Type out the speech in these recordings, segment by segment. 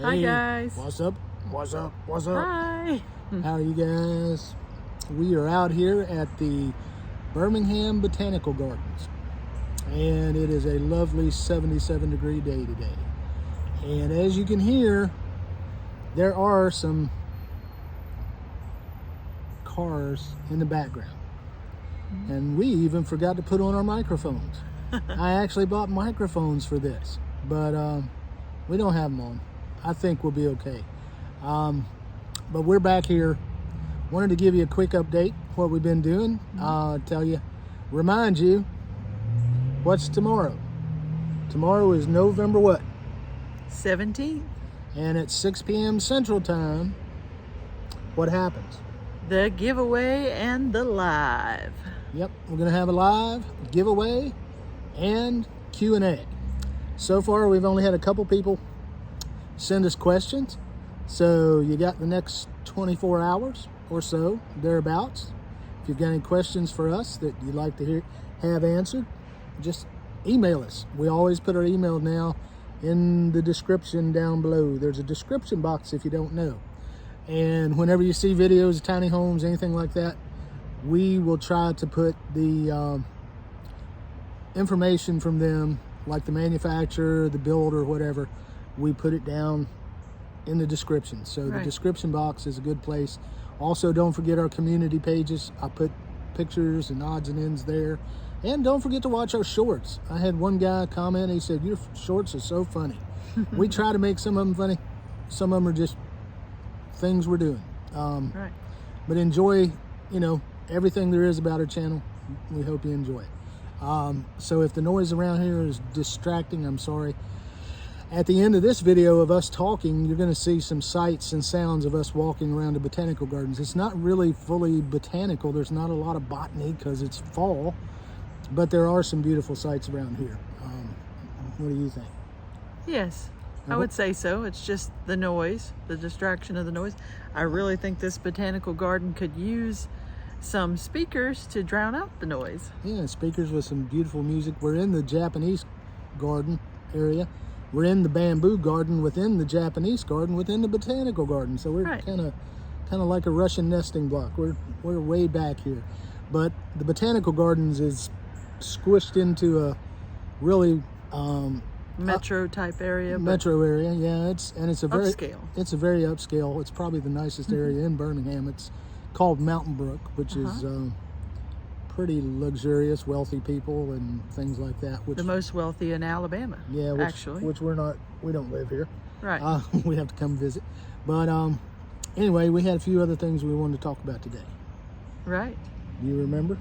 Hi guys. What's up? What's up? What's up? Hi. How are you guys? We are out here at the Birmingham Botanical Gardens, and it is a lovely 77-degree day today. And as you can hear, there are some cars in the background, and we even forgot to put on our microphones. I actually bought microphones for this, but we don't have them on. I think we'll be okay. But we're back here. Wanted to give you a quick update what we've been doing. Remind you, what's tomorrow? Tomorrow is November what? 17th. And at 6 p.m. Central Time, what happens? The giveaway and the live. Yep, we're gonna have a live giveaway and Q&A. So far, we've only had a couple people send us questions. So you got the next 24 hours or so, thereabouts. If you've got any questions for us that you'd like to have answered, just email us. We always put our email now in the description down below. There's a description box if you don't know. And whenever you see videos of tiny homes, anything like that, we will try to put the information from them, like the manufacturer, the builder, whatever. We put it down in the description. So the description box is a good place. Also, don't forget our community pages. I put pictures and odds and ends there. And don't forget to watch our shorts. I had one guy comment, he said, "Your shorts are so funny." We try to make some of them funny. Some of them are just things we're doing. But enjoy, everything there is about our channel. We hope you enjoy it. So if the noise around here is distracting, I'm sorry. At the end of this video of us talking, you're going to see some sights and sounds of us walking around the Botanical Gardens. It's not really fully botanical. There's not a lot of botany because it's fall, but there are some beautiful sights around here. What do you think? Yes, I would say so. It's just the noise, the distraction of the noise. I really think this botanical garden could use some speakers to drown out the noise. Yeah, speakers with some beautiful music. We're in the Japanese garden area. We're in the bamboo garden within the Japanese garden within the botanical garden. So we're kind of like a Russian nesting block. We're way back here. But the botanical gardens is squished into a really metro type area. Metro area, yeah. It's a very upscale. It's a very upscale. It's probably the nicest area in Birmingham. It's called Mountain Brook, which is pretty luxurious, wealthy people and things like that. Which, the most wealthy in Alabama. Yeah, actually. Which we don't live here. Right. We have to come visit. But anyway, we had a few other things we wanted to talk about today. Right. Do you remember?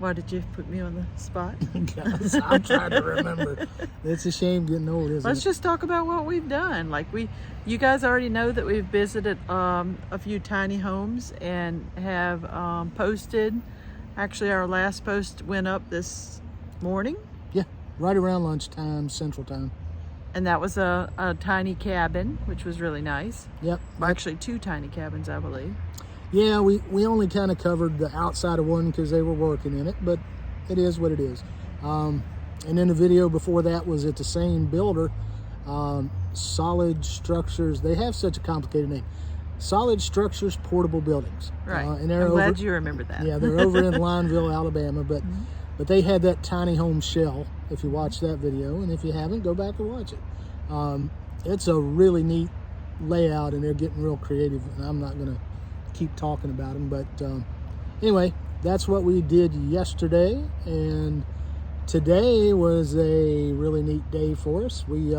Why did you put me on the spot? Because I'm trying to remember. It's a shame getting old, isn't it? Let's just talk about what we've done. You guys already know that we've visited a few tiny homes and have posted. Actually, our last post went up this morning. Yeah, right around lunchtime, Central Time. And that was a tiny cabin, which was really nice. Yep. Actually, two tiny cabins, I believe. Yeah, we only kind of covered the outside of one because they were working in it, but it is what it is. And then the video before that was at the same builder, Solid Structures. They have such a complicated name. Solid Structures Portable Buildings. Right. And I'm glad you remember that. Yeah, they're over in Lineville, Alabama, but they had that tiny home shell, if you watch that video, and if you haven't, go back and watch it. It's a really neat layout, and they're getting real creative, and I'm not going to keep talking about them, but anyway, that's what we did yesterday, and today was a really neat day for us. We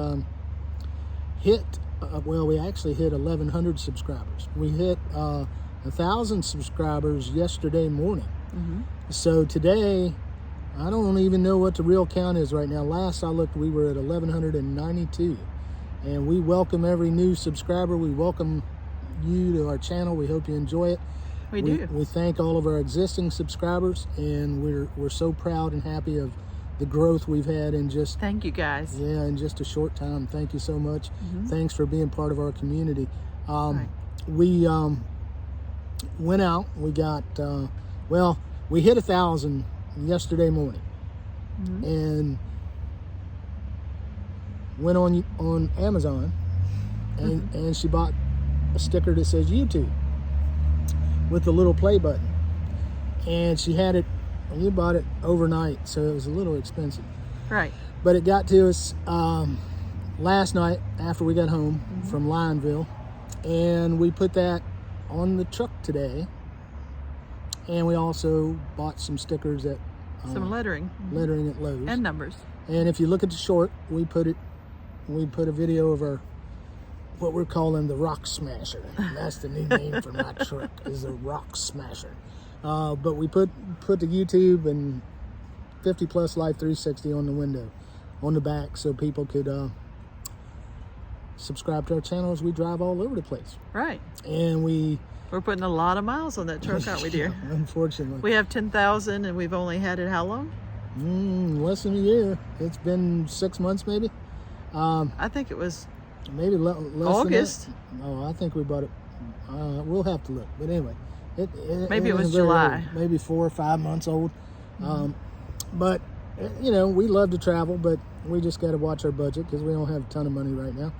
we actually hit 1,100 subscribers. We hit 1,000 subscribers yesterday morning. So today, I don't even know what the real count is right now. Last I looked, we were at 1,192, and we welcome every new subscriber. We welcome you to our channel. We hope you enjoy it. We do. We thank all of our existing subscribers, and we're so proud and happy of the growth we've had in just thank you guys. Yeah, in just a short time. Thank you so much. Thanks for being part of our community. We went out. We got we hit 1,000 yesterday morning, and went on Amazon and she bought a sticker that says YouTube with the little play button. And she had it, and you bought it overnight, so it was a little expensive. Right. But it got to us last night after we got home from Lionville, and we put that on the truck today. And we also bought some stickers at some lettering at Lowe's and numbers. And if you look at the short, we put a video of our, what we're calling the Rock Smasher. That's the new name for my truck, is the Rock Smasher. But we put the YouTube and 50 Plus Life 360 on the window, on the back, so people could subscribe to our channel as we drive all over the place. Right. And we're putting a lot of miles on that truck, aren't we, dear? Unfortunately. We have 10,000 and we've only had it how long? Less than a year. It's been 6 months maybe. I think it was maybe less August. than that. Oh, I think we bought it. We'll have to look. But anyway, maybe it was very July. old, maybe 4 or 5 months old. But you know, we love to travel, but we just got to watch our budget because we don't have a ton of money right now,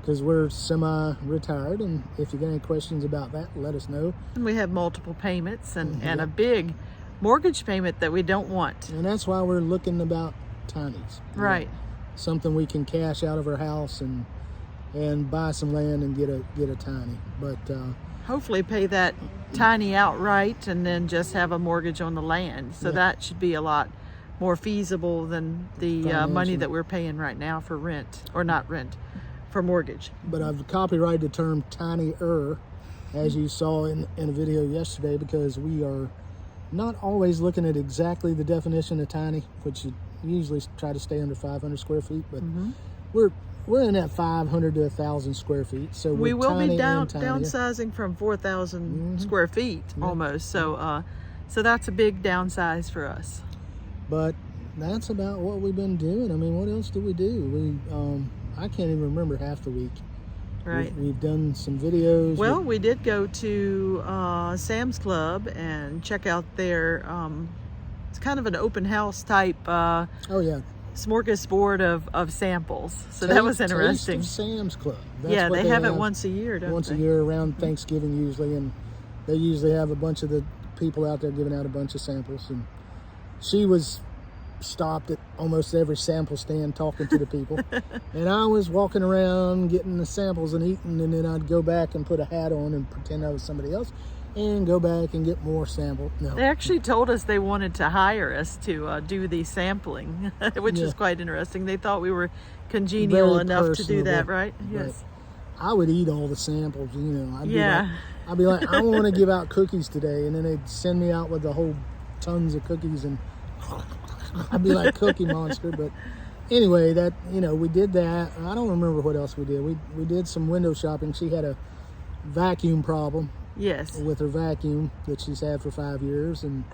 because we're semi-retired. And if you got any questions about that, let us know. And we have multiple payments and a big mortgage payment that we don't want. And that's why we're looking about tinies. Right. Something we can cash out of our house and buy some land and get a tiny. But hopefully pay that tiny outright and then just have a mortgage on the land. So that should be a lot more feasible than the money that we're paying right now for rent, or not rent, for mortgage. But I've copyrighted the term tinier, as you saw in a video yesterday, because we are not always looking at exactly the definition of tiny, which you usually try to stay under 500 square feet, but we're in that 500 to 1,000 square feet. So we will be tinier. downsizing from 4,000 square feet almost. So so that's a big downsize for us. But that's about what we've been doing. I mean, what else do we do? I can't even remember half the week. Right. We've done some videos. Well, we did go to Sam's Club and check out their, it's kind of an open house type smorgasbord of samples. So that was interesting. Taste of Sam's Club. That's yeah, what they have it once a year, don't they? Once a year around Thanksgiving usually, and they usually have a bunch of the people out there giving out a bunch of samples. And she was stopped at almost every sample stand talking to the people. And I was walking around getting the samples and eating, and then I'd go back and put a hat on and pretend I was somebody else and go back and get more samples. No. They actually told us they wanted to hire us to do the sampling, which is quite interesting. They thought we were congenial enough to do that, right? Yes. I would eat all the samples, you know. I'd be like, I want to give out cookies today, and then they'd send me out with the whole tons of cookies, and I'd be like Cookie Monster. But anyway, that, you know, we did that. I don't remember what else we did. We did some window shopping. She had a vacuum problem. Yes. With her vacuum that she's had for 5 years, and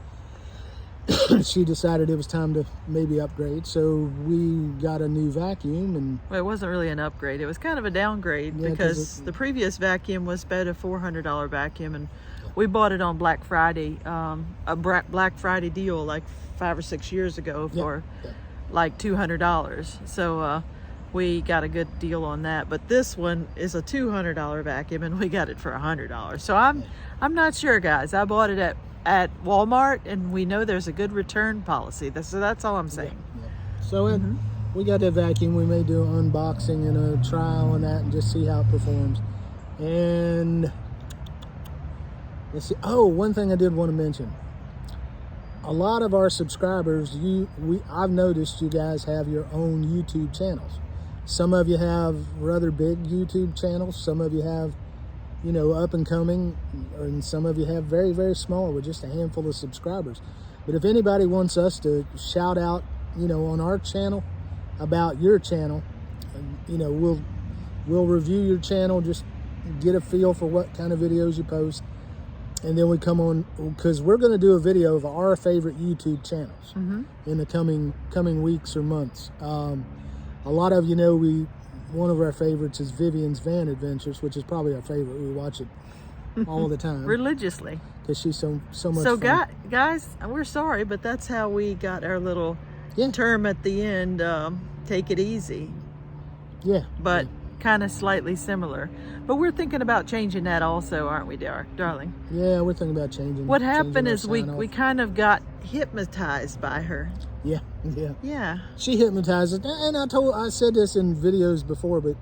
she decided it was time to maybe upgrade. So we got a new vacuum, and well, it wasn't really an upgrade. It was kind of a downgrade because the previous vacuum was about a $400 vacuum, and we bought it on Black Friday, a Black Friday deal like 5 or 6 years ago for like $200. So we got a good deal on that. But this one is a $200 vacuum, and we got it for $100. So I'm not sure, guys. I bought it at Walmart, and we know there's a good return policy. So that's all I'm saying. So we got that vacuum. We may do an unboxing and a trial on that and just see how it performs. And let's see. Oh, one thing I did want to mention. A lot of our subscribers, I've noticed you guys have your own YouTube channels. Some of you have rather big YouTube channels. Some of you have, you know, up and coming, and some of you have very, very small with just a handful of subscribers. But if anybody wants us to shout out, you know, on our channel about your channel, you know, we'll review your channel, just get a feel for what kind of videos you post. And then we come on, because we're going to do a video of our favorite YouTube channels in the coming weeks or months. A lot of you know one of our favorites is Vivian's Van Adventures, which is probably our favorite. We watch it all the time. Religiously. Because she's so much so fun. Guys, we're sorry, but that's how we got our little term at the end, take it easy. Yeah. But kind of slightly similar. But we're thinking about changing that also, aren't we, darling? Yeah, we're thinking about changing. What happened is we sign-off. kind of got hypnotized by her. Yeah. Yeah. She hypnotized us, and I said this in videos before, but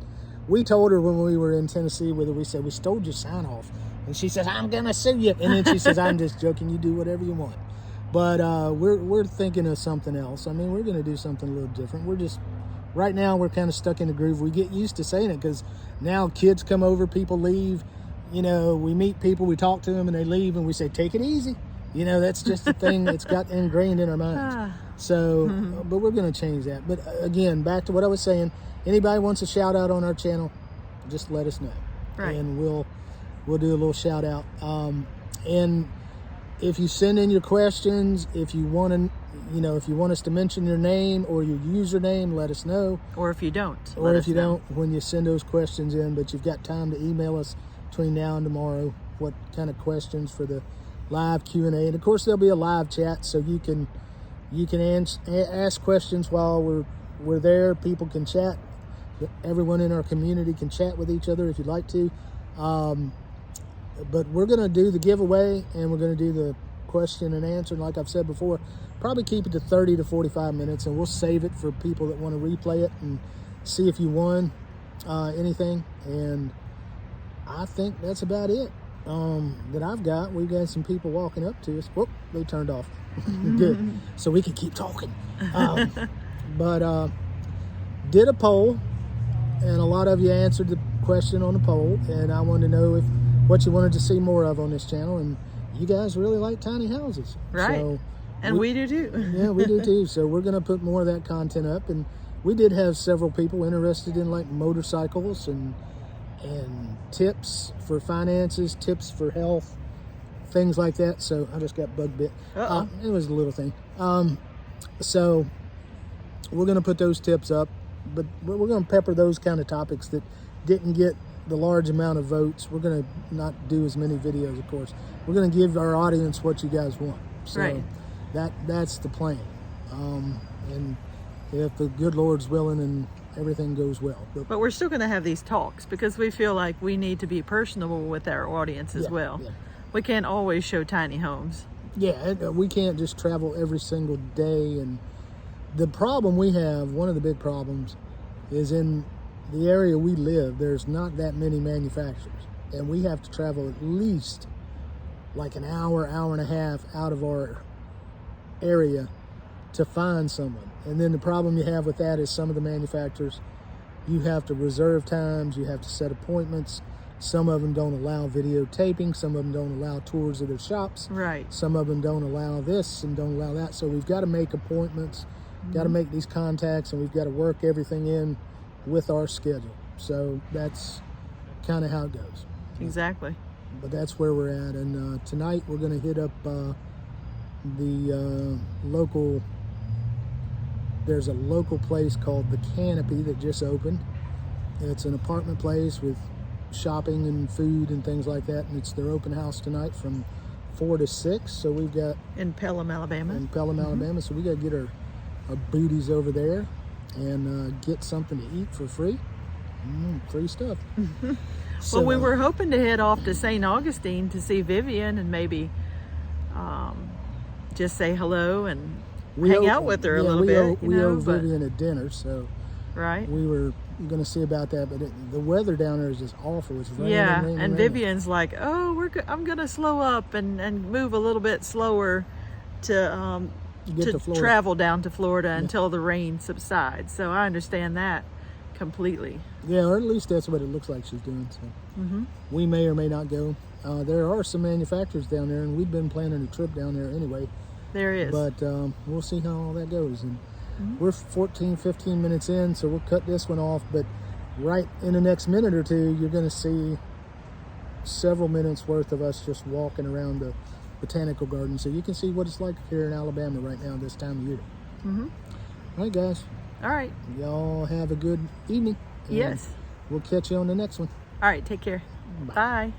we told her when we were in Tennessee with her, we said, we stole your sign off. And she says, I'm gonna sue you. And then she says, I'm just joking, you do whatever you want. But we're thinking of something else. I mean, we're gonna do something a little different. We're just, right now we're kind of stuck in the groove. We get used to saying it because now kids come over, people leave, you know, we meet people, we talk to them and they leave and we say, take it easy. You know, that's just a thing that's got ingrained in our minds. So, but we're gonna change that. But again, back to what I was saying, anybody wants a shout out on our channel, just let us know. Right. And we'll do a little shout out. And if you send in your questions, if you want to, you know, if you want us to mention your name or your username, let us know. Or if you don't. Or if you don't, when you send those questions in, but you've got time to email us between now and tomorrow, what kind of questions for the live Q&A. And of course, there'll be a live chat, so you can ask questions while we're there. People can chat. Everyone in our community can chat with each other if you'd like to. But we're going to do the giveaway and we're going to do the question and answer. And like I've said before, probably keep it to 30 to 45 minutes, and we'll save it for people that want to replay it and see if you won anything. And I think that's about it that I've got. We've got some people walking up to us. Whoop, they turned off. Good. So we can keep talking. But did a poll, and a lot of you answered the question on the poll, and I wanted to know what you wanted to see more of on this channel, and you guys really like tiny houses. Right. So and we do too. Yeah, we do too. So we're going to put more of that content up, and we did have several people interested in like motorcycles and tips for finances, tips for health, things like that. So I just got bug bit. It was a little thing. So we're going to put those tips up, but we're going to pepper those kind of topics that didn't get the large amount of votes. We're going to not do as many videos, of course. We're going to give our audience what you guys want. So right. That's the plan. And if the good Lord's willing and everything goes well. But we're still going to have these talks because we feel like we need to be personable with our audience as well. Yeah. We can't always show tiny homes. Yeah, we can't just travel every single day. And the problem we have, one of the big problems, is in the area we live, there's not that many manufacturers. And we have to travel at least like an hour, hour and a half out of our area to find someone. And then the problem you have with that is some of the manufacturers, you have to reserve times, you have to set appointments. Some of them don't allow videotaping, some of them don't allow tours of their shops. Right. Some of them don't allow this and don't allow that. So we've got to make appointments, got to make these contacts, and we've got to work everything in with our schedule. So that's kind of how it goes. Exactly. But that's where we're at. And tonight we're going to hit up the local, there's a local place called The Canopy that just opened. It's an apartment place with shopping and food and things like that, and it's their open house tonight from 4 to 6. So we've got in Pelham, Alabama. Alabama. So we got to get our booties over there and get something to eat for free. Free stuff. So, well, we were hoping to head off to St. Augustine to see Vivian and maybe just say hello and hang out with her a little bit. We owe Vivian a dinner, so right. We were going to see about that, but the weather down there is just awful. It's raining, raining, and raining. Vivian's like, oh, I'm going to slow up and move a little bit slower to travel down to Florida until the rain subsides. So I understand that completely. Yeah, or at least that's what it looks like she's doing. So we may or may not go. There are some manufacturers down there, and we've been planning a trip down there anyway. There is. But we'll see how all that goes. And we're 14, 15 minutes in, so we'll cut this one off. But right in the next minute or two, you're going to see several minutes worth of us just walking around the Botanical Gardens. So you can see what it's like here in Alabama right now this time of year. All right, guys. All right. Y'all have a good evening. Yes. We'll catch you on the next one. All right. Take care. Bye.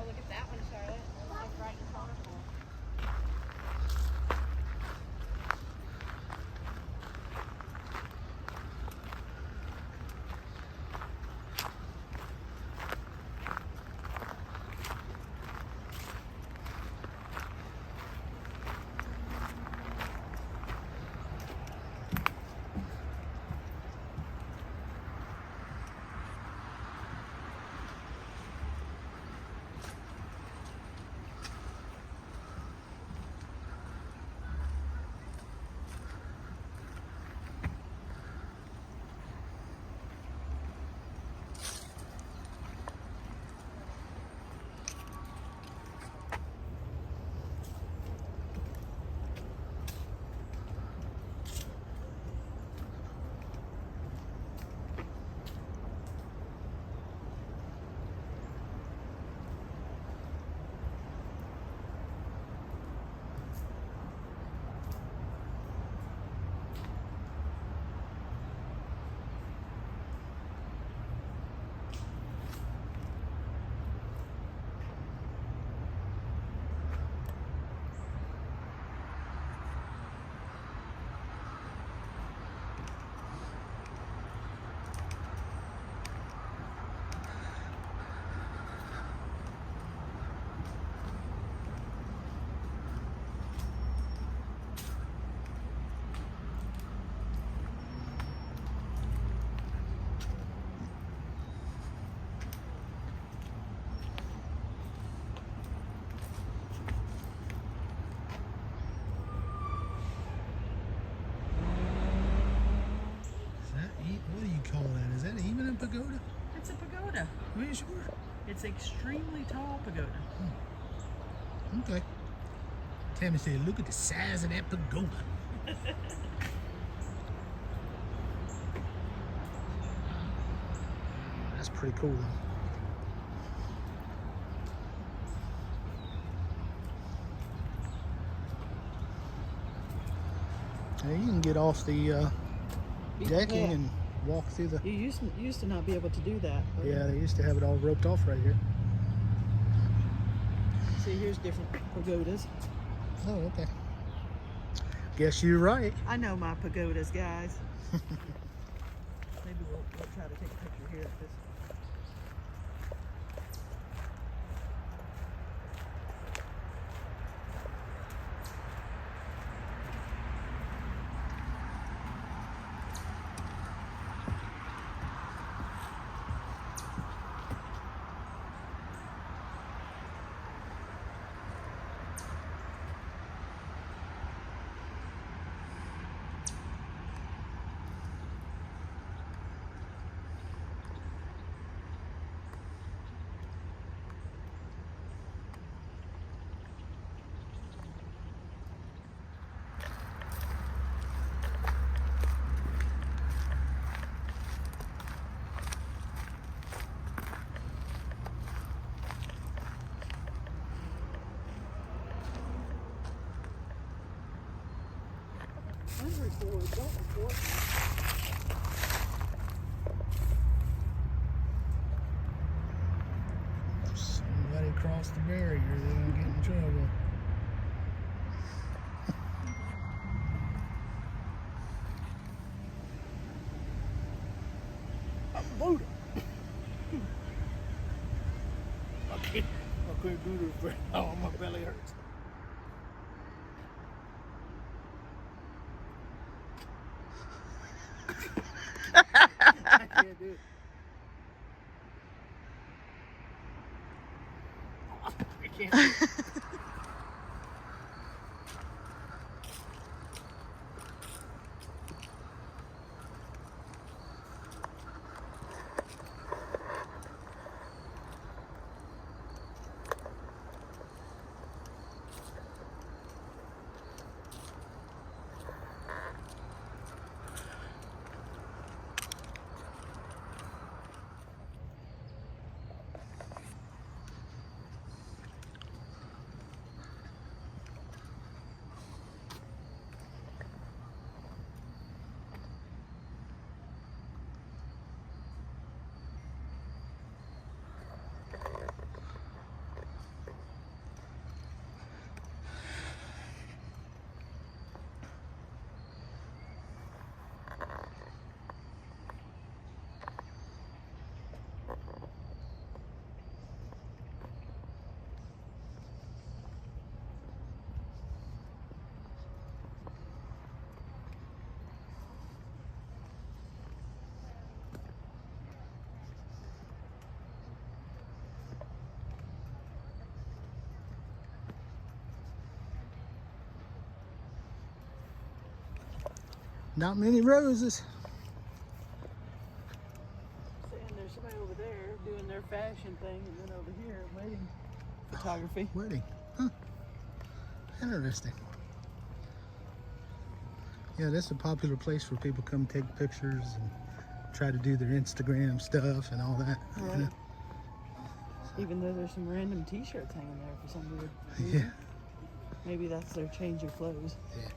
look at that one, Charlotte. It's like bright and colorful. What do you call that? Is that even a pagoda? It's a pagoda. Are you sure? It's extremely tall pagoda. Okay. Tammy said, look at the size of that pagoda. That's pretty cool though. Now you can get off the decking and walk through the... You used to not be able to do that. Yeah, they used to have it all roped off right here. See, here's different pagodas. Oh, okay. Guess you're right. I know my pagodas, guys. Maybe we'll try to take a picture here at this. Don't report. Somebody crossed the barrier, they're gonna get in trouble. I'm voting. I couldn't do this, oh, my belly hurts. I can't do it. I can't do it. Not many roses. And there's somebody over there doing their fashion thing, and then over here, wedding photography. Wedding. Huh. Interesting. Yeah, that's a popular place where people come take pictures and try to do their Instagram stuff and all that. Right. You know? Even though there's some random t-shirts hanging there for some weird reason. Yeah. Maybe that's their change of clothes. Yeah.